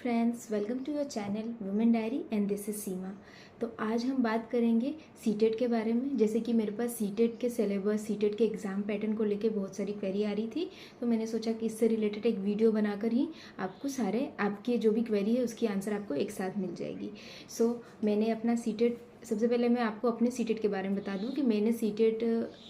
Friends, welcome to your channel women diary and this is Seema. तो आज हम बात करेंगे सीटेट के बारे में। जैसे कि मेरे पास सीटेट के सिलेबस, सीटेट के एग्ज़ाम पैटर्न को लेके बहुत सारी क्वेरी आ रही थी, तो मैंने सोचा कि इससे रिलेटेड एक वीडियो बनाकर ही आपको सारे आपके जो भी क्वेरी है उसकी आंसर आपको एक साथ मिल जाएगी। मैंने अपना सीटेट, सबसे पहले मैं आपको अपने सीटेट के बारे में बता दूं कि मैंने सीटेट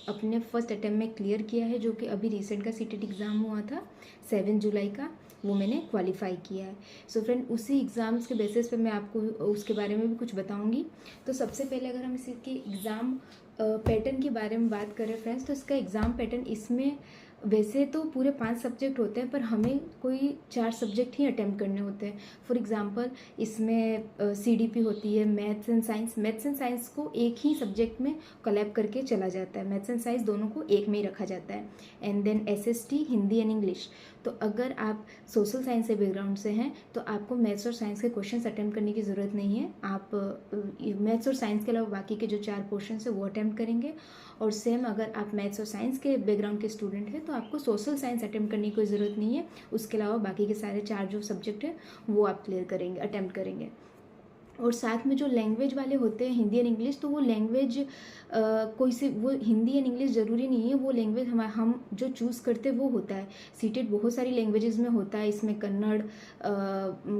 अपने फर्स्ट अटेम्प्ट में क्लियर किया है, जो कि अभी रिसेंट का सीटेट एग्ज़ाम हुआ था 7 जुलाई का, वो मैंने क्वालिफाई किया है। फ्रेंड, उसी एग्ज़ाम्स के बेसिस पे मैं आपको उसके बारे में भी कुछ बताऊंगी। तो सबसे पहले अगर हम इसके एग्ज़ाम पैटर्न के बारे में बात करें फ्रेंड्स, तो इसका एग्ज़ाम पैटर्न, इसमें वैसे तो पूरे 5 सब्जेक्ट होते हैं, पर हमें कोई 4 सब्जेक्ट ही अटेम्प्ट करने होते हैं। फॉर एग्जांपल इसमें CDP होती है, maths and science. Maths and science को एक ही सब्जेक्ट में कोलैब करके चला जाता है, मैथ्स एंड साइंस दोनों को एक में ही रखा जाता है। And then SST, Hindi and English. तो अगर आप सोशल साइंस से बैकग्राउंड से हैं तो आपको मैथ्स और साइंस के क्वेश्चंस अटेम्प्ट करने की ज़रूरत नहीं है। आप मैथ्स और साइंस के अलावा बाकी के जो 4 क्वेश्चन है वो अटेम्प्ट करेंगे। और सेम अगर आप मैथ्स और साइंस के बैकग्राउंड के स्टूडेंट हैं तो आपको सोशल साइंस अटेम्प्ट करने की कोई ज़रूरत नहीं है। उसके अलावा बाकी के सारे 4 जो सब्जेक्ट हैं वो आप क्लियर करेंगे, अटेम्प्ट करेंगे। और साथ में जो लैंग्वेज वाले होते हैं, हिंदी एंड इंग्लिश, तो वो लैंग्वेज कोई से, वो हिंदी एंड इंग्लिश ज़रूरी नहीं है, वो लैंग्वेज हम जो चूज़ करते हैं वो होता है। सीटेट बहुत सारी लैंग्वेजेस में होता है, इसमें कन्नड़,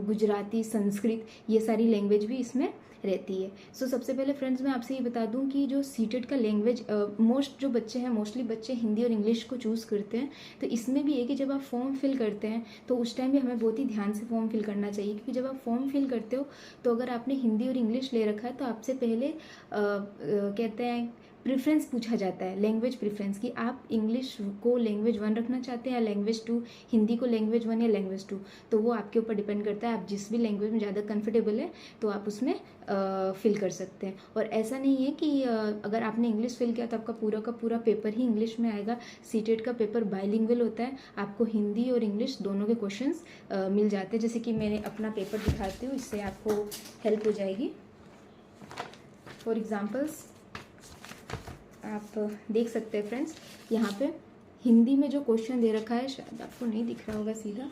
गुजराती, संस्कृत, ये सारी लैंग्वेज भी इसमें रहती है। सबसे पहले फ्रेंड्स मैं आपसे ये बता दूं कि जो सीटेट का लैंग्वेज, मोस्ट जो बच्चे हैं, मोस्टली बच्चे हिंदी और इंग्लिश को चूज़ करते हैं। तो इसमें भी है कि जब आप फॉर्म फिल करते हैं तो उस टाइम भी हमें बहुत ही ध्यान से फॉर्म फिल करना चाहिए, क्योंकि जब आप फॉर्म फिल करते हो तो अगर आपने हिंदी और इंग्लिश ले रखा है तो आपसे पहले कहते हैं प्रेफरेंस पूछा जाता है, लैंग्वेज प्रेफरेंस, कि आप इंग्लिश को लैंग्वेज 1 रखना चाहते हैं या लैंग्वेज 2, हिंदी को लैंग्वेज 1 या लैंग्वेज 2। तो वो आपके ऊपर डिपेंड करता है, आप जिस भी लैंग्वेज में ज़्यादा कंफर्टेबल है तो आप उसमें फिल कर सकते हैं। और ऐसा नहीं है कि अगर आपने इंग्लिश फिल किया तो आपका पूरा का पूरा पेपर ही इंग्लिश में आएगा। सीटेट का पेपर बाइलिंगुअल होता है, आपको हिंदी और इंग्लिश दोनों के क्वेश्चंस मिल जाते हैं। जैसे कि मैंने अपना पेपर दिखाती हूँ, इससे आपको हेल्प हो जाएगी। फॉर एग्जाम्पल्स आप देख सकते हैं फ्रेंड्स, यहाँ पे हिंदी में जो क्वेश्चन दे रखा है, शायद आपको नहीं दिख रहा होगा सीधा,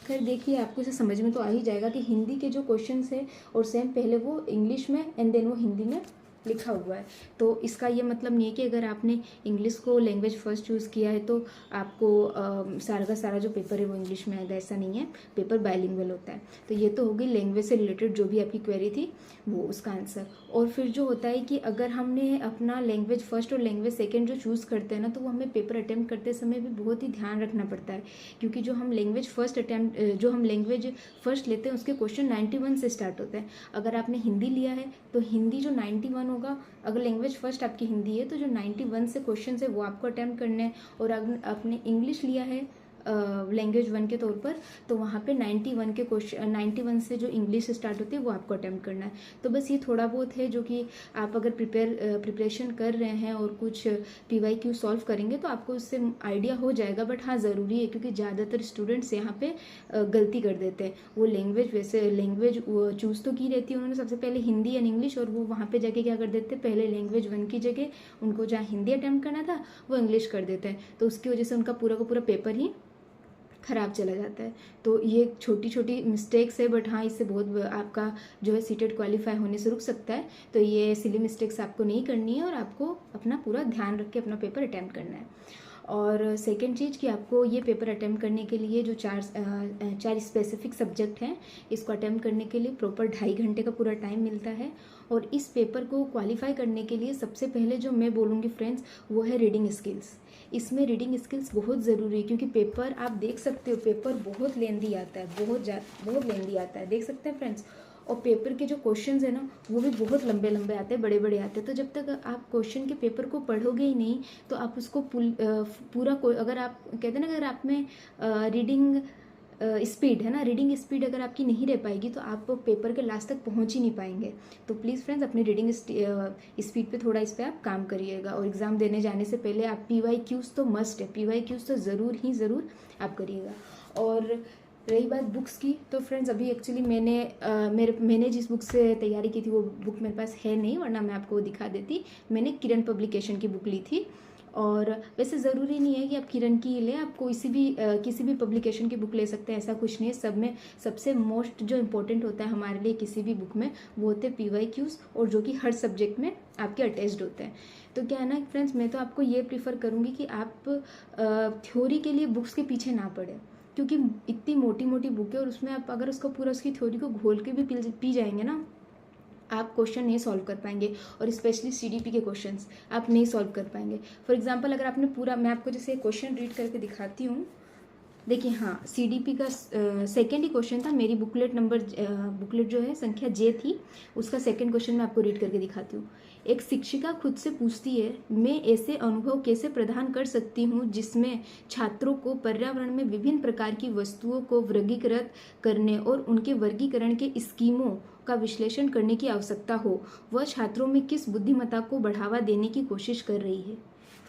खैर देखिए आपको इसे समझ में तो आ ही जाएगा कि हिंदी के जो क्वेश्चन है और सेम पहले वो इंग्लिश में एंड देन वो हिंदी में लिखा हुआ है। तो इसका ये मतलब नहीं है कि अगर आपने इंग्लिश को लैंग्वेज फर्स्ट चूज़ किया है तो आपको सारा का सारा जो पेपर है वो इंग्लिश में आएगा, ऐसा नहीं है। पेपर बाइलिंगुअल होता है। तो ये तो होगी लैंग्वेज से रिलेटेड जो भी आपकी क्वेरी थी वो, उसका आंसर। और फिर जो होता है कि अगर हमने अपना लैंग्वेज फर्स्ट और लैंग्वेज सेकेंड जो चूज़ करते हैं ना, तो वो हमें पेपर अटैम्प्ट करते समय भी बहुत ही ध्यान रखना पड़ता है, क्योंकि जो हम लैंग्वेज फर्स्ट लेते हैं उसके क्वेश्चन 91 से स्टार्ट होते हैं। अगर आपने हिंदी लिया है तो हिंदी जो 91 होगा, अगर लैंग्वेज फर्स्ट आपकी हिंदी है तो जो 91 से क्वेश्चन है वो आपको अटैम्प्ट करने हैं। और अगर आपने इंग्लिश लिया है लैंग्वेज 1 के तौर पर, तो वहाँ पे 91 के क्वेश्चन, 91 से जो इंग्लिश स्टार्ट होती है वो आपको अटैम्प्ट करना है। तो बस ये थोड़ा बहुत है जो कि आप अगर प्रिपरेशन कर रहे हैं और कुछ PYQ सॉल्व करेंगे तो आपको उससे आइडिया हो जाएगा। बट हाँ, ज़रूरी है, क्योंकि ज़्यादातर स्टूडेंट्स यहाँ पे गलती कर देते हैं। वो लैंग्वेज, वैसे लैंग्वेज चूज़ तो की रहती है उन्होंने सबसे पहले हिंदी एंड इंग्लिश, और वो वहाँ पे जाके क्या कर देते हैं, पहले लैंग्वेज 1 की जगह उनको जहाँ हिंदी अटैम्प्ट करना था वो इंग्लिश कर देते हैं। तो उसकी वजह से उनका पूरा का पूरा पेपर ही ख़राब चला जाता है। तो ये छोटी छोटी मिस्टेक्स है, बट हाँ, इससे बहुत आपका जो है सीटेट क्वालिफाई होने से रुक सकता है। तो ये सिली मिस्टेक्स आपको नहीं करनी है और आपको अपना पूरा ध्यान रख के अपना पेपर अटैम्प्ट करना है। और सेकेंड चीज़ कि आपको ये पेपर अटैम्प्ट करने के लिए जो चार स्पेसिफिक सब्जेक्ट हैं, इसको अटैम्प्ट करने के लिए प्रॉपर 2.5 घंटे का पूरा टाइम मिलता है। और इस पेपर को क्वालिफाई करने के लिए सबसे पहले जो मैं बोलूँगी फ्रेंड्स, वो है रीडिंग स्किल्स। इसमें रीडिंग स्किल्स बहुत ज़रूरी है, क्योंकि पेपर आप देख सकते हो, पेपर बहुत लेंदी आता है, बहुत लेंदी आता है, देख सकते हैं फ्रेंड्स। और पेपर के जो क्वेश्चंस है ना, वो भी बहुत लंबे लंबे आते हैं, बड़े बड़े आते हैं। तो जब तक आप क्वेश्चन के पेपर को पढ़ोगे ही नहीं तो आप उसको पूरा अगर आप कहते हैं ना, अगर आप में रीडिंग स्पीड है ना, रीडिंग स्पीड अगर आपकी नहीं रह पाएगी तो आप पेपर के लास्ट तक पहुंच ही नहीं पाएंगे। तो प्लीज़ फ्रेंड्स, अपनी रीडिंग स्पीड पे थोड़ा इस पर आप काम करिएगा। और एग्ज़ाम देने जाने से पहले आप PYQs तो मस्ट है, PYQs तो ज़रूर आप करिएगा। और रही बात बुक्स की, तो फ्रेंड्स अभी एक्चुअली मैंने जिस बुक से तैयारी की थी वो बुक मेरे पास है नहीं, वरना मैं आपको वो दिखा देती। मैंने किरण पब्लिकेशन की बुक ली थी, और वैसे ज़रूरी नहीं है कि आप किरण की ही लें, आप किसी भी पब्लिकेशन की बुक ले सकते हैं, ऐसा कुछ नहीं है। सब में सबसे मोस्ट जो इम्पोर्टेंट होता है हमारे लिए किसी भी बुक में, वो होते हैं PYQs, और जो कि हर सब्जेक्ट में आपके अटैच्ड होते हैं। तो क्या है ना फ्रेंड्स, मैं तो आपको ये प्रीफर करूँगी कि आप थ्योरी के लिए बुक्स के पीछे ना पड़े, क्योंकि इतनी मोटी मोटी बुक है और उसमें आप अगर उसकी थ्योरी को घोल के भी पी जाएंगे ना, आप क्वेश्चन नहीं सॉल्व कर पाएंगे, और स्पेशली CDP के क्वेश्चंस आप नहीं सॉल्व कर पाएंगे। फॉर एग्जांपल, अगर आपने पूरा, मैं आपको जैसे क्वेश्चन रीड करके दिखाती हूँ, देखिए हाँ, CDP का सेकेंड ही क्वेश्चन था, मेरी बुकलेट जो है संख्या J थी, उसका सेकेंड क्वेश्चन मैं आपको रीड करके दिखाती हूँ। एक शिक्षिका खुद से पूछती है, मैं ऐसे अनुभव कैसे प्रदान कर सकती हूँ जिसमें छात्रों को पर्यावरण में विभिन्न प्रकार की वस्तुओं को वर्गीकृत करने और उनके वर्गीकरण के स्कीमों का विश्लेषण करने की आवश्यकता हो। वह छात्रों में किस बुद्धिमत्ता को बढ़ावा देने की कोशिश कर रही है।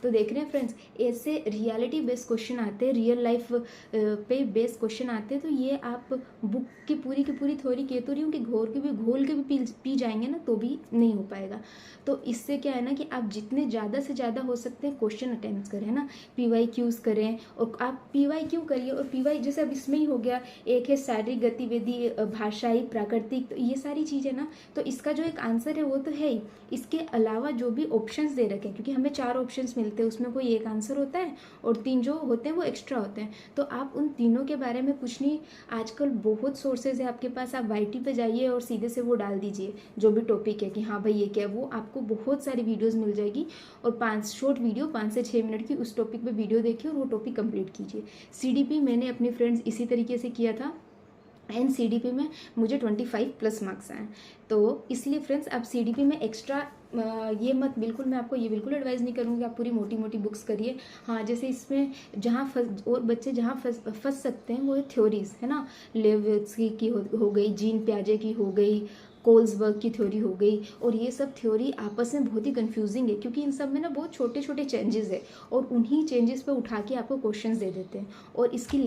तो देख रहे हैं फ्रेंड्स, ऐसे रियलिटी बेस्ड क्वेश्चन आते हैं, रियल लाइफ पे बेस्ड क्वेश्चन आते हैं। तो ये आप बुक की पूरी थ्योरी कह तो रही हूँ कि घोल के भी पी जाएंगे ना, तो भी नहीं हो पाएगा। तो इससे क्या है ना कि आप जितने ज़्यादा से ज़्यादा हो सकते हैं क्वेश्चन अटेम्प्ट करें ना, PYQs करें, और आप PYQ करिए। और PY जैसे अब इसमें ही हो गया, एक है शारीरिक गतिविधि, भाषाई, प्राकृतिक, तो ये सारी चीज़ें ना, तो इसका जो एक आंसर है वो तो है ही। इसके अलावा जो भी ऑप्शंस दे रखे हैं, क्योंकि हमें 4 ऑप्शंस मिलते हैं, उसमें कोई एक आंसर होता है और 3 जो होते हैं वो एक्स्ट्रा होते हैं। तो आप उन तीनों के बारे में कुछ नहीं, आजकल बहुत सोर्सेज है आपके पास, आप YT पे जाइए और सीधे से वो डाल दीजिए जो भी टॉपिक है कि हाँ भाई ये क्या है, वो आपको बहुत सारी वीडियोस मिल जाएगी, और 5 शॉर्ट वीडियो 5 से 6 मिनट की उस टॉपिक पे वीडियो देखिए और वो टॉपिक कंप्लीट कीजिए। CDP मैंने अपने फ्रेंड्स इसी तरीके से किया था, एंड CDP में मुझे 25+ मार्क्स आए। तो इसलिए फ्रेंड्स, आप CDP में एक्स्ट्रा ये मत, बिल्कुल मैं आपको ये बिल्कुल एडवाइस नहीं करूँगी आप पूरी मोटी मोटी बुक्स करिए। हाँ, जैसे इसमें बच्चे जहाँ फंस सकते हैं वो है थ्योरीज, है ना, लेविट्स्की की हो गई, जीन पियाजे की हो गई, कोल्सबर्ग की थ्योरी हो गई, और ये सब थ्योरी आपस में बहुत ही कंफ्यूजिंग है, क्योंकि इन सब में ना बहुत छोटे छोटे चेंजेस है, और उन्हीं चेंजेस पे उठा के आपको क्वेश्चंस दे देते हैं। और इसकी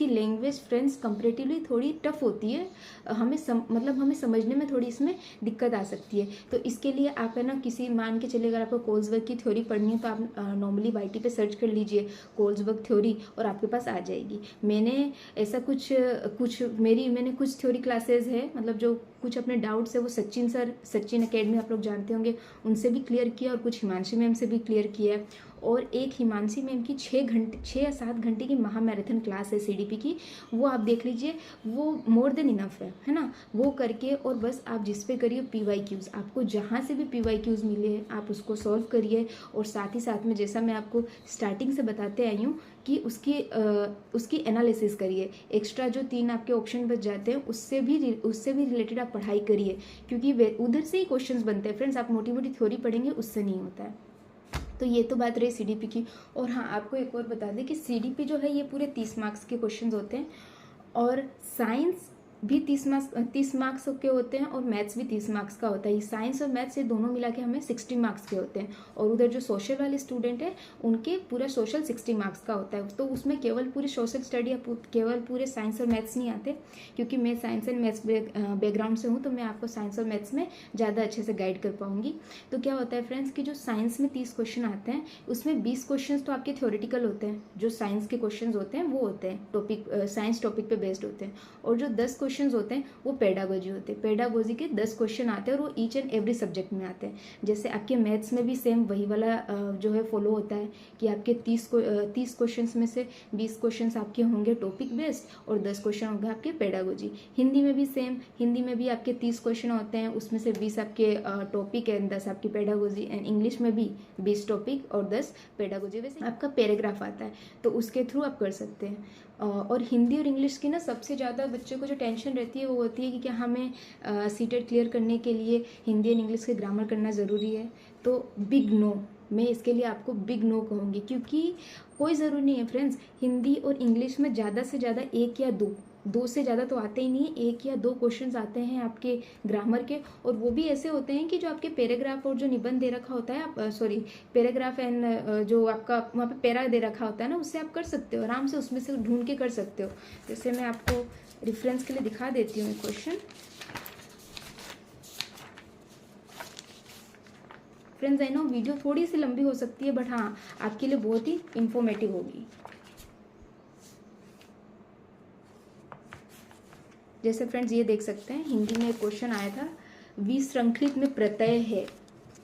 लैंग्वेज फ्रेंड्स कंपेरेटिवली थोड़ी टफ होती है, हमें समझने में थोड़ी इसमें दिक्कत आ सकती है। तो इसके लिए आप है ना, किसी मान के चलिए अगर आपको कोल्सबर्ग की थ्योरी पढ़नी है तो आप नॉर्मली YT पे सर्च कर लीजिए कोल्सबर्ग थ्योरी, और आपके पास आ जाएगी। मैंने ऐसा मैंने कुछ थ्योरी क्लासेस है, मतलब जो कुछ अपने डाउट्स है वो सचिन अकेडमी आप लोग जानते होंगे, उनसे भी क्लियर किया, और कुछ हिमांशी मैम से भी क्लियर किया है। और एक हिमांशी मैम की 6 या 7 घंटे की महामैराथन क्लास है CDP की, वो आप देख लीजिए, वो मोर देन इनफ है ना। वो करके और बस आप जिस पे करिए PYQs, आपको जहाँ से भी PYQs मिले आप उसको सॉल्व करिए, और साथ ही साथ में जैसा मैं आपको स्टार्टिंग से बताते आई हूँ कि उसकी एनालिसिस करिए। एक्स्ट्रा जो 3 आपके ऑप्शन बच जाते हैं उससे भी रिलेटेड आप पढ़ाई करिए, क्योंकि उधर से ही क्वेश्चंस बनते हैं फ्रेंड्स। आप मोटी मोटी थ्योरी पढ़ेंगे उससे नहीं होता है। तो ये तो बात रही CDP की। और हाँ, आपको एक और बता दें कि CDP जो है ये पूरे 30 मार्क्स के क्वेश्चंस होते हैं, और साइंस भी 30 मार्क्स के होते हैं, और मैथ्स भी 30 मार्क्स का होता है। साइंस और मैथ्स ये दोनों मिला के हमें 60 मार्क्स के होते हैं, और उधर जो सोशल वाले स्टूडेंट है उनके पूरा सोशल 60 मार्क्स का होता है। तो उसमें केवल पूरी सोशल स्टडी या केवल पूरे साइंस और मैथ्स नहीं आते, क्योंकि मैं साइंस एंड मैथ्स बैकग्राउंड से हूँ, तो मैं आपको साइंस और मैथ्स में ज़्यादा अच्छे से गाइड कर पाऊँगी। तो क्या होता है फ्रेंड्स कि जो साइंस में 30 क्वेश्चन आते हैं उसमें 20 क्वेश्चन तो आपके थ्योरेटिकल होते हैं, जो साइंस के क्वेश्चन होते हैं वो होते हैं साइंस टॉपिक पे बेस्ड होते हैं, और जो 10 क्वेश्चन होते हैं वो पेडागोजी होते हैं। पेडागोजी के 10 क्वेश्चन आते हैं और वो ईच एंड एवरी सब्जेक्ट में आते हैं। जैसे आपके मैथ्स में भी सेम वही वाला जो है फॉलो होता है कि आपके 30 क्वेश्चन में से 20 क्वेश्चन आपके होंगे टॉपिक बेस्ड और 10 क्वेश्चन होंगे आपके पेडागोजी। हिंदी में भी सेम, हिंदी में भी आपके 30 क्वेश्चन होते हैं, उसमें से 20 आपके टॉपिक एंड 10 आपकी पेडागोजी। एंड इंग्लिश में भी 20 टॉपिक और 10 पेडागोजी। वैसे आपका पैराग्राफ आता है तो उसके थ्रू आप कर सकते हैं। और हिंदी और इंग्लिश की ना सबसे ज़्यादा बच्चों को जो टेंशन रहती है वो होती है कि क्या हमें सीटेट क्लियर करने के लिए हिंदी और इंग्लिश के ग्रामर करना ज़रूरी है। तो बिग नो, मैं इसके लिए आपको बिग नो कहूँगी, क्योंकि कोई ज़रूरी नहीं है फ्रेंड्स। हिंदी और इंग्लिश में ज़्यादा से ज़्यादा 1 या 2 से ज़्यादा तो आते ही नहीं, 1 या 2 क्वेश्चंस आते हैं आपके ग्रामर के, और वो भी ऐसे होते हैं कि जो आपके पैराग्राफ और जो निबंध दे रखा होता है, आप पैराग्राफ एंड जो आपका वहाँ पे पैरा दे रखा होता है ना, उससे आप कर सकते हो आराम से, उसमें से ढूंढ के कर सकते हो। जैसे मैं आपको रेफरेंस के लिए दिखा देती हूँ एक question. Friends I know video थोड़ी सी लंबी हो सकती है, बट हाँ आपके लिए बहुत ही इंफॉर्मेटिव होगी। जैसे फ्रेंड्स ये देख सकते हैं, हिंदी में एक क्वेश्चन आया था, विसंकृत में प्रत्यय है,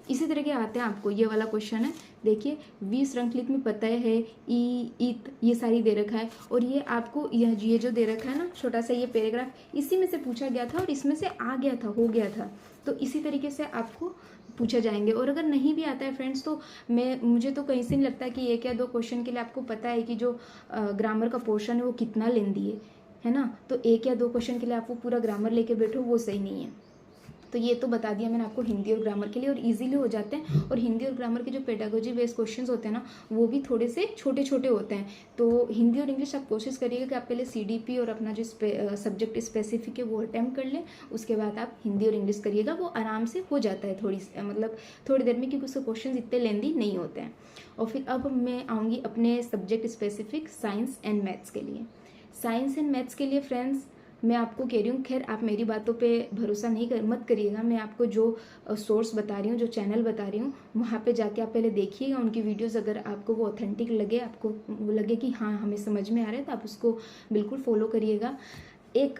इसी तरह के आते हैं आपको, ये वाला क्वेश्चन है। देखिए विसंकृत में प्रत्यय है, ई, इत, ये सारी दे रखा है, और ये आपको ये जो दे रखा है ना छोटा सा ये पैराग्राफ, इसी में से पूछा गया था और इसमें से आ गया था, हो गया था। तो इसी तरीके से आपको पूछा जाएंगे। और अगर नहीं भी आता है फ्रेंड्स, तो मुझे तो कहीं से नहीं लगता कि एक या दो क्वेश्चन के लिए आपको पता है कि जो ग्रामर का पोर्शन है वो कितना लेंदी है ना। तो एक या दो क्वेश्चन के लिए आप वो पूरा ग्रामर लेके बैठो, वो सही नहीं है। तो ये तो बता दिया मैंने आपको हिंदी और ग्रामर के लिए, और इजीली हो जाते हैं। और हिंदी और ग्रामर के जो पेडागोजी बेस्ड क्वेश्चंस होते हैं ना, वो भी थोड़े से छोटे छोटे होते हैं। तो हिंदी और इंग्लिश आप कोशिश करिएगा कि आप पहले CDP और अपना जो सब्जेक्ट स्पेसिफिक है वो अटैम्प्ट कर लें, उसके बाद आप हिंदी और इंग्लिश करिएगा, वो आराम से हो जाता है थोड़ी देर में, क्योंकि उसके क्वेश्चन इतने लेंदी नहीं होते हैं। और फिर अब मैं आऊँगी अपने subject specific science and maths के लिए। साइंस एंड मैथ्स के लिए फ्रेंड्स मैं आपको कह रही हूँ, खैर आप मेरी बातों पे भरोसा मत करिएगा, मैं आपको जो सोर्स बता रही हूँ, जो चैनल बता रही हूँ, वहाँ पे जाके आप पहले देखिएगा उनकी वीडियोस। अगर आपको वो ऑथेंटिक लगे, आपको लगे कि हाँ हमें समझ में आ रहा है, तो आप उसको बिल्कुल फॉलो करिएगा। एक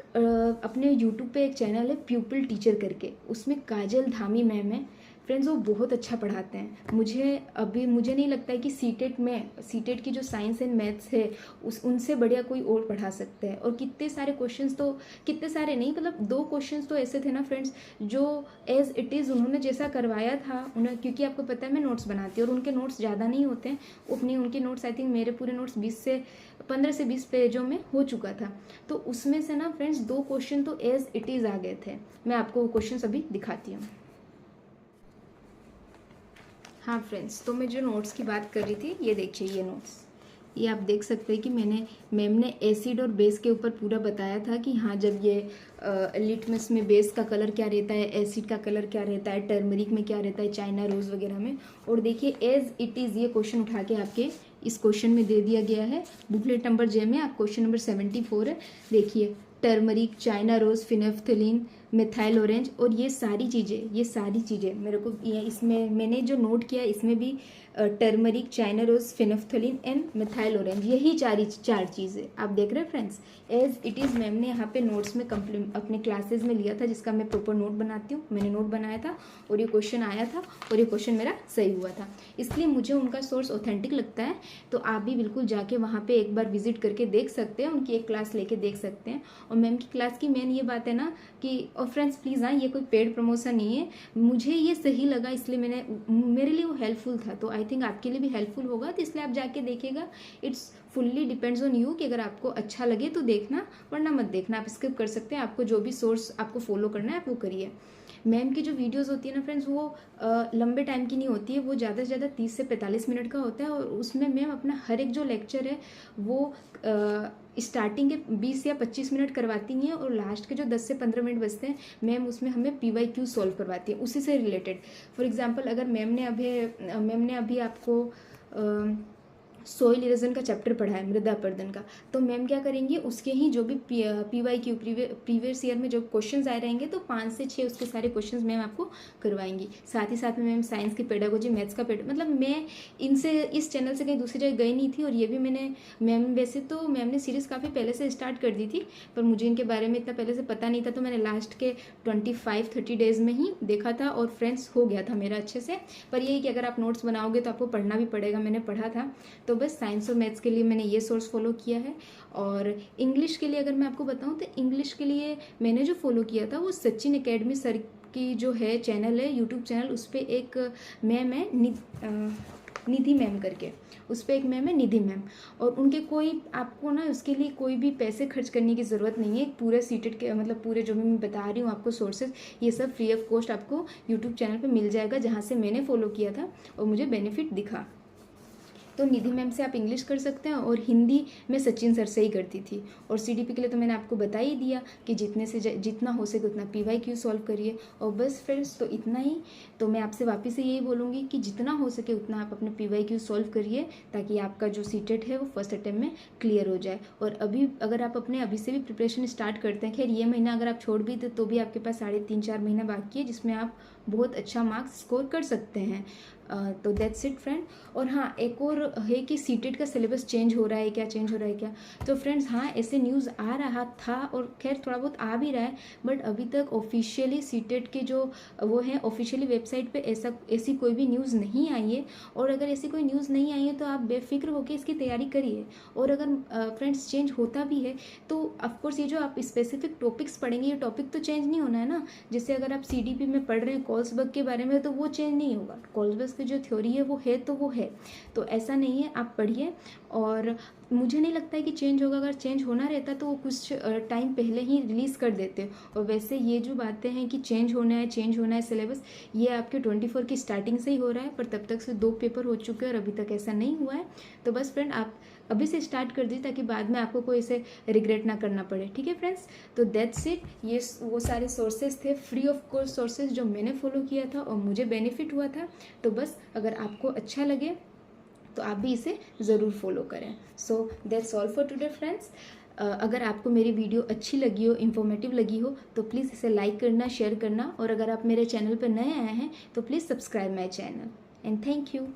अपने यूट्यूब पे एक चैनल है प्यूपिल टीचर करके, उसमें काजल धामी मैम है फ्रेंड्स, वो बहुत अच्छा पढ़ाते हैं। मुझे नहीं लगता है कि सीटेट की जो साइंस एंड मैथ्स है उनसे बढ़िया कोई और पढ़ा सकता है। और कितने सारे नहीं, मतलब 2 क्वेश्चंस तो ऐसे थे ना फ्रेंड्स, जो एज इट इज़ उन्होंने जैसा करवाया था क्योंकि आपको पता है मैं नोट्स बनाती हूँ और उनके नोट्स ज़्यादा नहीं होते हैं, उनके नोट्स आई थिंक मेरे पूरे नोट्स 15 से 20 पेजों में हो चुका था। तो उसमें से ना फ्रेंड्स 2 क्वेश्चन तो एज इट इज़ आ गए थे। मैं आपको वो क्वेश्चन अभी दिखाती हूँ। हाँ फ्रेंड्स, तो मैं जो नोट्स की बात कर रही थी, ये देखिए ये नोट्स, ये आप देख सकते हैं कि मैम ने एसिड और बेस के ऊपर पूरा बताया था कि हाँ जब ये लिटमस में बेस का कलर क्या रहता है, एसिड का कलर क्या रहता है, टर्मरिक में क्या रहता है, चाइना रोज़ वगैरह में। और देखिए एज इट इज़ ये क्वेश्चन उठा के आपके इस क्वेश्चन में दे दिया गया है। बुकलेट नंबर J में आप क्वेश्चन नंबर 74 है। देखिए turmeric, China rose, phenolphthalein, methyl orange, और ये सारी चीज़ें मेरे को इसमें मैंने जो नोट किया इसमें भी turmeric, China rose, phenolphthalein and methyl orange, यही चार चीज़ें आप देख रहे हैं friends. As it is ma'am ने यहाँ पे नोट्स में अपने क्लासेस में लिया था, जिसका मैं प्रॉपर नोट बनाती हूँ। मैंने नोट बनाया था और ये क्वेश्चन आया था और ये क्वेश्चन मेरा सही हुआ था, इसलिए मुझे उनका सोर्स ऑथेंटिक लगता है। तो आप भी बिल्कुल जाके वहाँ पे एक बार विजिट करके देख सकते हैं, उनकी एक क्लास लेके देख सकते हैं। और मैम की क्लास की मेन ये बात है ना कि, और फ्रेंड्स प्लीज़ हाँ ये कोई पेड प्रमोशन नहीं है, मुझे ये सही लगा इसलिए मेरे लिए वो हेल्पफुल था, तो आई थिंक आपके लिए भी हेल्पफुल होगा, तो इसलिए आप जाके देखिएगा। It's fully depends on you कि अगर आपको अच्छा लगे तो देखना, वरना मत देखना, आप स्किप कर सकते हैं। आपको जो भी सोर्स आपको फॉलो करना है आप वो करिए। मैम की जो वीडियोस होती है ना फ्रेंड्स, वो लंबे टाइम की नहीं होती है, वो ज़्यादा से ज़्यादा 30 से 45 मिनट का होता है। और उसमें मैम अपना हर एक जो लेक्चर है वो स्टार्टिंग के 20 या 25 मिनट करवाती हैं, और लास्ट के जो 10 से 15 मिनट बचते हैं मैम उसमें हमें PYQ सॉल्व करवाती है उसी से रिलेटेड। फॉर एग्जांपल अगर मैम ने अभी आपको सोइल इरोजन का चैप्टर पढ़ा है, मृदा अपरदन का, तो मैम क्या करेंगी, उसके ही जो भी PYQ प्रीवियस ईयर में जो क्वेश्चंस आए रहेंगे, तो 5 से 6 उसके सारे क्वेश्चंस मैम आपको करवाएंगी। साथ ही साथ में मैम साइंस की पेडागोजी, मैथ्स का मतलब मैं इस चैनल से कहीं दूसरी जगह गई नहीं थी। और ये भी वैसे तो मैम ने सीरीज़ काफ़ी पहले से स्टार्ट कर दी थी, पर मुझे इनके बारे में इतना पहले से पता नहीं था, तो मैंने लास्ट के 25-30 डेज़ में ही देखा था और फ्रेंड्स हो गया था मेरा अच्छे से। पर यही कि अगर आप नोट्स बनाओगे तो आपको पढ़ना भी पड़ेगा, मैंने पढ़ा था। तो बस साइंस और मैथ्स के लिए मैंने ये सोर्स फॉलो किया है। और इंग्लिश के लिए अगर मैं आपको बताऊं, तो इंग्लिश के लिए मैंने जो फॉलो किया था वो सचिन एकेडमी सर की जो है चैनल है, यूट्यूब चैनल, उस पर एक मैम है निधि मैम करके, उस पर एक मैम है निधि मैम। और उनके कोई आपको ना उसके लिए कोई भी पैसे खर्च करने की ज़रूरत नहीं है। पूरे सीटेड के पूरे जो भी मैं बता रही हूँ आपको सोर्सेज, ये सब फ्री ऑफ कॉस्ट आपको यूट्यूब चैनल पे मिल जाएगा, जहाँ से मैंने फॉलो किया था और मुझे बेनिफिट दिखा। तो निधि मैम से आप इंग्लिश कर सकते हैं, और हिंदी मैं सचिन सर से ही करती थी। और CDP के लिए तो मैंने आपको बता ही दिया कि जितना हो सके उतना PYQ सॉल्व करिए। और बस फ्रेंड्स, तो इतना ही। तो मैं आपसे वापस से यही बोलूँगी कि जितना हो सके उतना आप अपने PYQ सॉल्व करिए, ताकि आपका जो सीटेट है वो फर्स्ट अटेम्प्ट में क्लियर हो जाए। और अगर आप अभी से भी प्रिपरेशन स्टार्ट करते हैं, खैर ये महीना अगर आप छोड़ भी दे तो भी आपके पास 3.5-4 महीना बाकी है, जिसमें आप बहुत अच्छा मार्क्स स्कोर कर सकते हैं। तो दैट्स इट फ्रेंड। और हाँ, एक और है कि सीटेट का सिलेबस चेंज हो रहा है क्या। तो फ्रेंड्स, हाँ, ऐसे न्यूज़ आ रहा था, और खैर थोड़ा बहुत आ भी रहा है, बट अभी तक ऑफिशियली सीटेट के जो वो है ऑफिशियली वेबसाइट पे ऐसी कोई भी न्यूज़ नहीं आई है। और अगर ऐसी कोई न्यूज़ नहीं आई है तो आप बेफिक्र होकर इसकी तैयारी करिए। और अगर फ्रेंड्स चेंज होता भी है तो ऑफकोर्स ये जो आप स्पेसिफिक टॉपिक्स पढ़ेंगे, ये टॉपिक तो चेंज नहीं होना है ना। जैसे अगर आप CDP में पढ़ रहे हैं कोल्सबर्ग के बारे में, तो वो चेंज नहीं होगा। कोल्सबर्ग की जो थ्योरी है वो है तो वो है, तो ऐसा नहीं है। आप पढ़िए, और मुझे नहीं लगता है कि चेंज होगा। अगर चेंज होना रहता तो वो कुछ टाइम पहले ही रिलीज़ कर देते। और वैसे ये जो बातें हैं कि चेंज होना है सिलेबस, ये आपके 24 की स्टार्टिंग से ही हो रहा है, पर तब तक से 2 पेपर हो चुके हैं और अभी तक ऐसा नहीं हुआ है। तो बस फ्रेंड, आप अभी से स्टार्ट कर दीजिए, ताकि बाद में आपको कोई ऐसे रिग्रेट ना करना पड़े। ठीक है फ्रेंड्स, तो दैट्स इट। ये वो सारे सोर्सेज थे, फ्री ऑफ कॉस्ट सोर्सेज, जो मैंने फॉलो किया था और मुझे बेनिफिट हुआ था। तो बस, अगर आपको अच्छा लगे तो आप भी इसे ज़रूर फॉलो करें। So that's all for today friends. अगर आपको मेरी वीडियो अच्छी लगी हो, इन्फॉर्मेटिव लगी हो, तो प्लीज़ इसे लाइक करना, शेयर करना। और अगर आप मेरे चैनल पर नए आए हैं तो please subscribe my channel. And thank you.